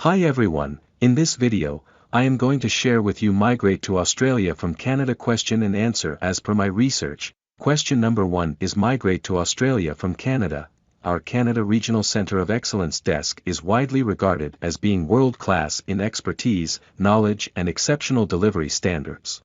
Hi everyone, in this video, I am going to share with you migrate to Australia from Canada question and answer as per my research. Question number 1 is migrate to Australia from Canada. Our Canada Regional Centre of Excellence desk is widely regarded as being world-class in expertise, knowledge and exceptional delivery standards.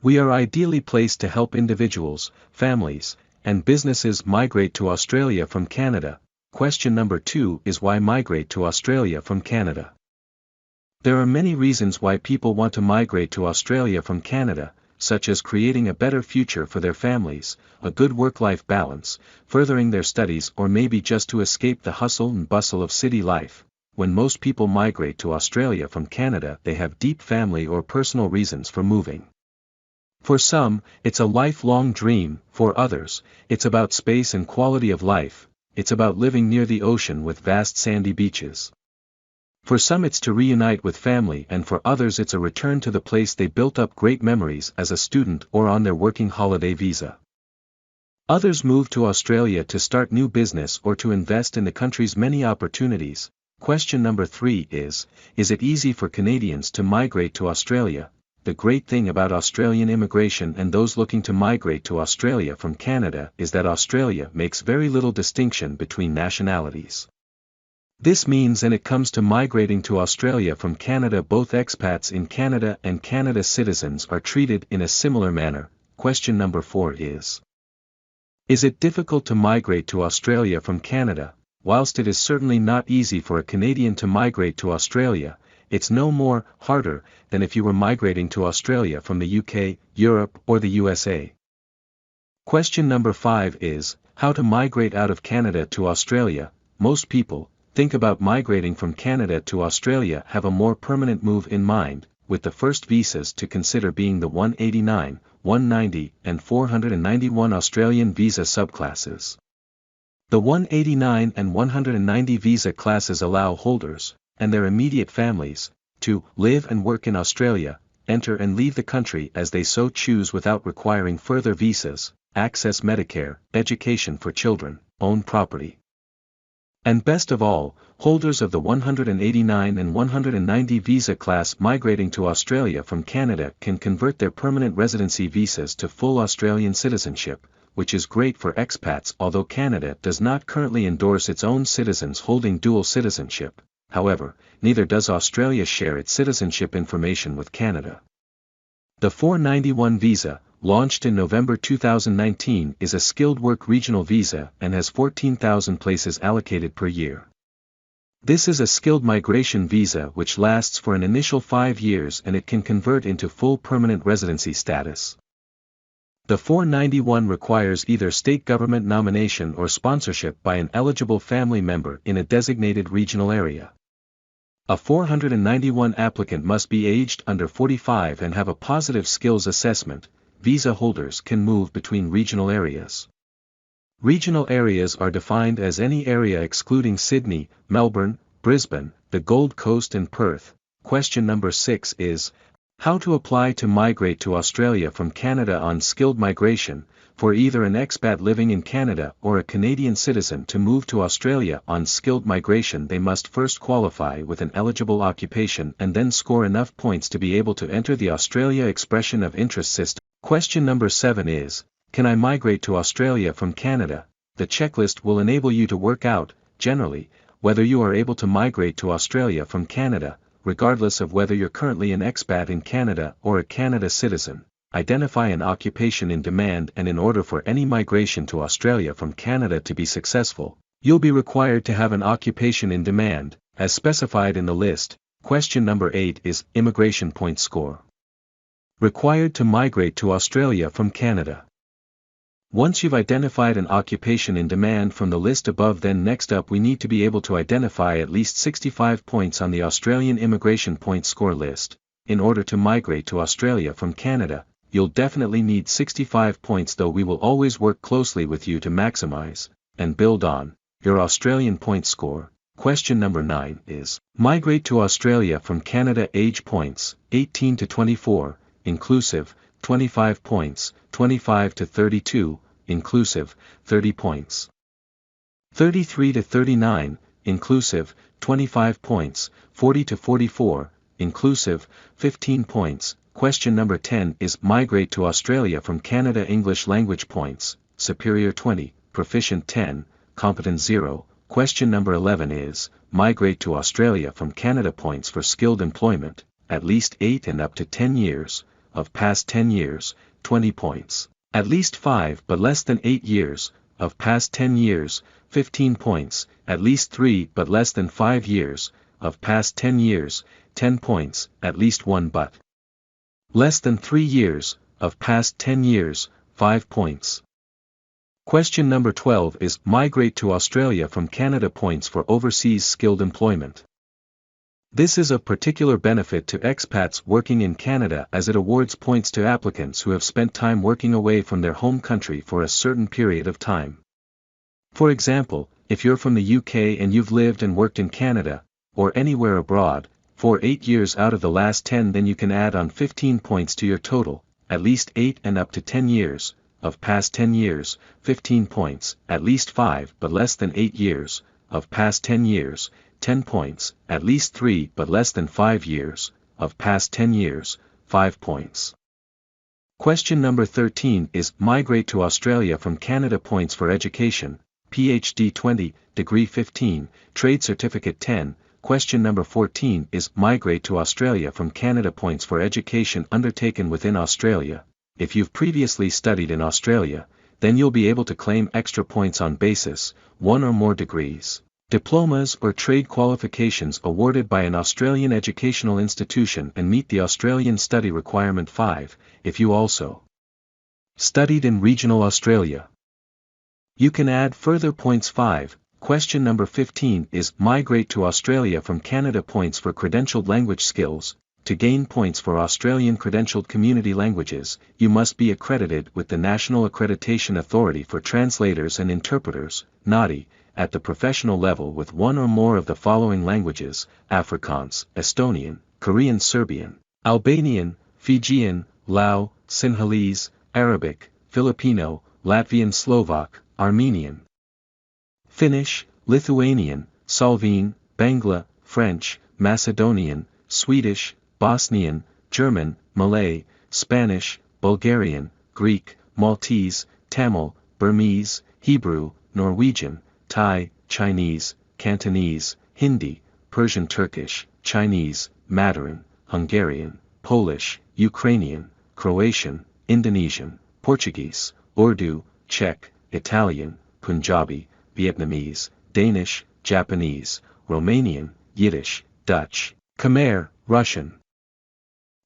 We are ideally placed to help individuals, families, and businesses migrate to Australia from Canada. Question number 2 is why migrate to Australia from Canada. There are many reasons why people want to migrate to Australia from Canada, such as creating a better future for their families, a good work-life balance, furthering their studies, or maybe just to escape the hustle and bustle of city life. When most people migrate to Australia from Canada, they have deep family or personal reasons for moving. For some, it's a lifelong dream; for others, it's about space and quality of life. It's about living near the ocean with vast sandy beaches. For some it's to reunite with family, and for others it's a return to the place they built up great memories as a student or on their working holiday visa. Others move to Australia to start new business or to invest in the country's many opportunities. Question number 3 is it easy for Canadians to migrate to Australia? The great thing about Australian immigration and those looking to migrate to Australia from Canada is that Australia makes very little distinction between nationalities. This means when it comes to migrating to Australia from Canada, both expats in Canada and Canada citizens are treated in a similar manner. Question number 4 is it difficult to migrate to Australia from Canada? Whilst it is certainly not easy for a Canadian to migrate to Australia, it's no more harder than if you were migrating to Australia from the UK, Europe, or the USA. Question number 5 is how to migrate out of Canada to Australia. Most people think about migrating from Canada to Australia have a more permanent move in mind, with the first visas to consider being the 189, 190, and 491 Australian visa subclasses. The 189 and 190 visa classes allow holders and their immediate families to live and work in Australia, enter and leave the country as they so choose without requiring further visas, access Medicare, education for children, own property. And best of all, holders of the 189 and 190 visa class migrating to Australia from Canada can convert their permanent residency visas to full Australian citizenship, which is great for expats. Although Canada does not currently endorse its own citizens holding dual citizenship, however, neither does Australia share its citizenship information with Canada. The 491 visa, launched in November 2019, is a skilled work regional visa and has 14,000 places allocated per year. This is a skilled migration visa which lasts for an initial 5 years and it can convert into full permanent residency status. The 491 requires either state government nomination or sponsorship by an eligible family member in a designated regional area. A 491 applicant must be aged under 45 and have a positive skills assessment. Visa holders can move between regional areas. Regional areas are defined as any area excluding Sydney, Melbourne, Brisbane, the Gold Coast and Perth. Question number 6 is how to apply to migrate to Australia from Canada on skilled migration. For either an expat living in Canada or a Canadian citizen to move to Australia on skilled migration, they must first qualify with an eligible occupation and then score enough points to be able to enter the Australia Expression of Interest system. Question number 7 is, can I migrate to Australia from Canada? The checklist will enable you to work out, generally, whether you are able to migrate to Australia from Canada, regardless of whether you're currently an expat in Canada or a Canada citizen. Identify an occupation in demand, and in order for any migration to Australia from Canada to be successful, you'll be required to have an occupation in demand, as specified in the list. Question number 8 is immigration point score required to migrate to Australia from Canada. Once you've identified an occupation in demand from the list above, then next up we need to be able to identify at least 65 points on the Australian immigration point score list. In order to migrate to Australia from Canada, you'll definitely need 65 points, though we will always work closely with you to maximize and build on your Australian point score. Question number 9 is migrate to Australia from Canada. Age points 18 to 24 inclusive 25 points, 25 to 32 inclusive 30 points, 33 to 39 inclusive, 25 points, 40 to 44, inclusive, 15 points. Question number 10 is migrate to Australia from Canada. English language points, superior 20, proficient 10, competent 0. Question number 11 is migrate to Australia from Canada. Points for skilled employment, at least 8 and up to 10 years, of past 10 years, 20 points. At least 5 but less than 8 years, of past 10 years, 15 points. At least 3 but less than 5 years, of past 10 years, 10 points. At least 1 but less than 3 years, of past 10 years, 5 points. Question number 12 is migrate to Australia from Canada. Points for overseas skilled employment. This is of particular benefit to expats working in Canada as it awards points to applicants who have spent time working away from their home country for a certain period of time. For example, if you're from the UK and you've lived and worked in Canada, or anywhere abroad, for 8 years out of the last 10, then you can add on 15 points to your total, at least 8 and up to 10 years, of past 10 years, 15 points. At least 5 but less than 8 years, of past 10 years, 10 points. At least 3 but less than 5 years, of past 10 years, 5 points. Question number 13 is migrate to Australia from Canada. Points for education, PhD 20, degree 15, trade certificate 10. Question number 14 is migrate to Australia from Canada. Points for education undertaken within Australia. If you've previously studied in Australia, then you'll be able to claim extra points on basis, 1 or more degrees, diplomas or trade qualifications awarded by an Australian educational institution and meet the Australian study requirement 5, if you also studied in regional Australia. You can add further points 5. Question number 15 is migrate to Australia from Canada. Points for credentialed language skills. To gain points for Australian credentialed community languages, you must be accredited with the National Accreditation Authority for Translators and Interpreters, NATI, at the professional level with 1 or more of the following languages: Afrikaans, Estonian, Korean, Serbian, Albanian, Fijian, Lao, Sinhalese, Arabic, Filipino, Latvian, Slovak, Armenian, Finnish, Lithuanian, Slovene, Bangla, French, Macedonian, Swedish, Bosnian, German, Malay, Spanish, Bulgarian, Greek, Maltese, Tamil, Burmese, Hebrew, Norwegian, Thai, Chinese, Cantonese, Hindi, Persian, Turkish, Chinese, Mandarin, Hungarian, Polish, Ukrainian, Croatian, Indonesian, Portuguese, Urdu, Czech, Italian, Punjabi, Vietnamese, Danish, Japanese, Romanian, Yiddish, Dutch, Khmer, Russian.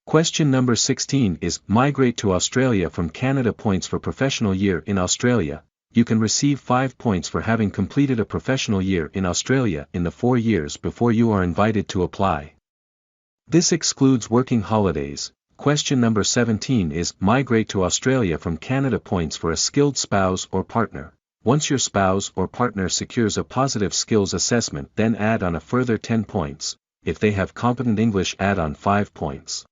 Question number 16 is migrate to Australia from Canada. Points for professional year in Australia. You can receive 5 points for having completed a professional year in Australia in the 4 years before you are invited to apply. This excludes working holidays. Question number 17 is migrate to Australia from Canada. Points for a skilled spouse or partner. Once your spouse or partner secures a positive skills assessment, then add on a further 10 points. If they have competent English, add on 5 points.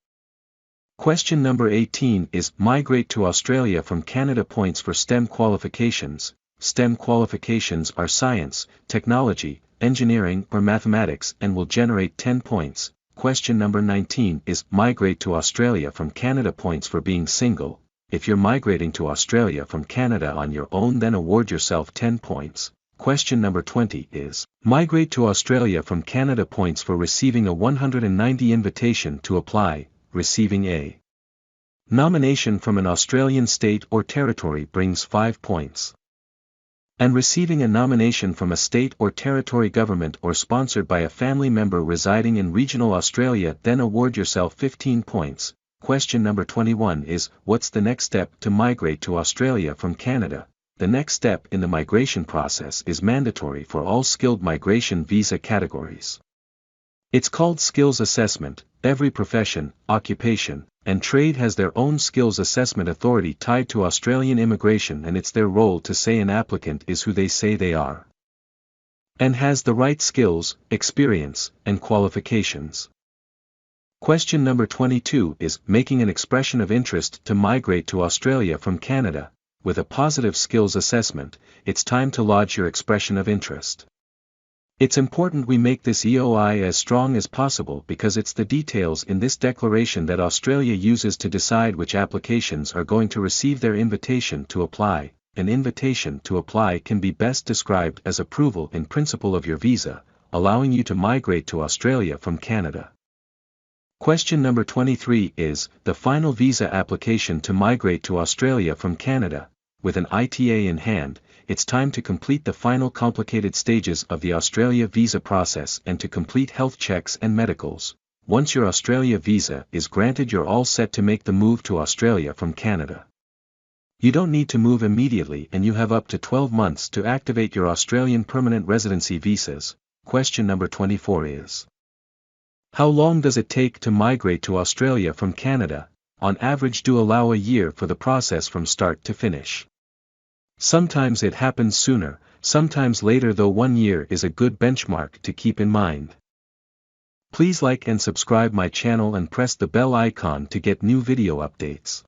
Question number 18 is migrate to Australia from Canada. Points for STEM qualifications. STEM qualifications are science, technology, engineering or mathematics and will generate 10 points. Question number 19 is migrate to Australia from Canada. Points for being single. If you're migrating to Australia from Canada on your own, then award yourself 10 points. Question number 20 is migrate to Australia from Canada. Points for receiving a 190 invitation to apply. Receiving a nomination from an Australian state or territory brings 5 points. And receiving a nomination from a state or territory government or sponsored by a family member residing in regional Australia, then award yourself 15 points. Question number 21 is what's the next step to migrate to Australia from Canada? The next step in the migration process is mandatory for all skilled migration visa categories. It's called skills assessment. Every profession, occupation, and trade has their own skills assessment authority tied to Australian immigration, and it's their role to say an applicant is who they say they are and has the right skills, experience, and qualifications. Question number 22 is making an expression of interest to migrate to Australia from Canada. With a positive skills assessment, it's time to lodge your expression of interest. It's important we make this EOI as strong as possible because it's the details in this declaration that Australia uses to decide which applications are going to receive their invitation to apply. An invitation to apply can be best described as approval in principle of your visa, allowing you to migrate to Australia from Canada. Question number 23 is, the final visa application to migrate to Australia from Canada. With an ITA in hand, it's time to complete the final complicated stages of the Australia visa process and to complete health checks and medicals. Once your Australia visa is granted, you're all set to make the move to Australia from Canada. You don't need to move immediately and you have up to 12 months to activate your Australian permanent residency visas. Question number 24 is, how long does it take to migrate to Australia from Canada? On average, do allow a year for the process from start to finish. Sometimes it happens sooner, sometimes later, though 1 year is a good benchmark to keep in mind. Please like and subscribe my channel and press the bell icon to get new video updates.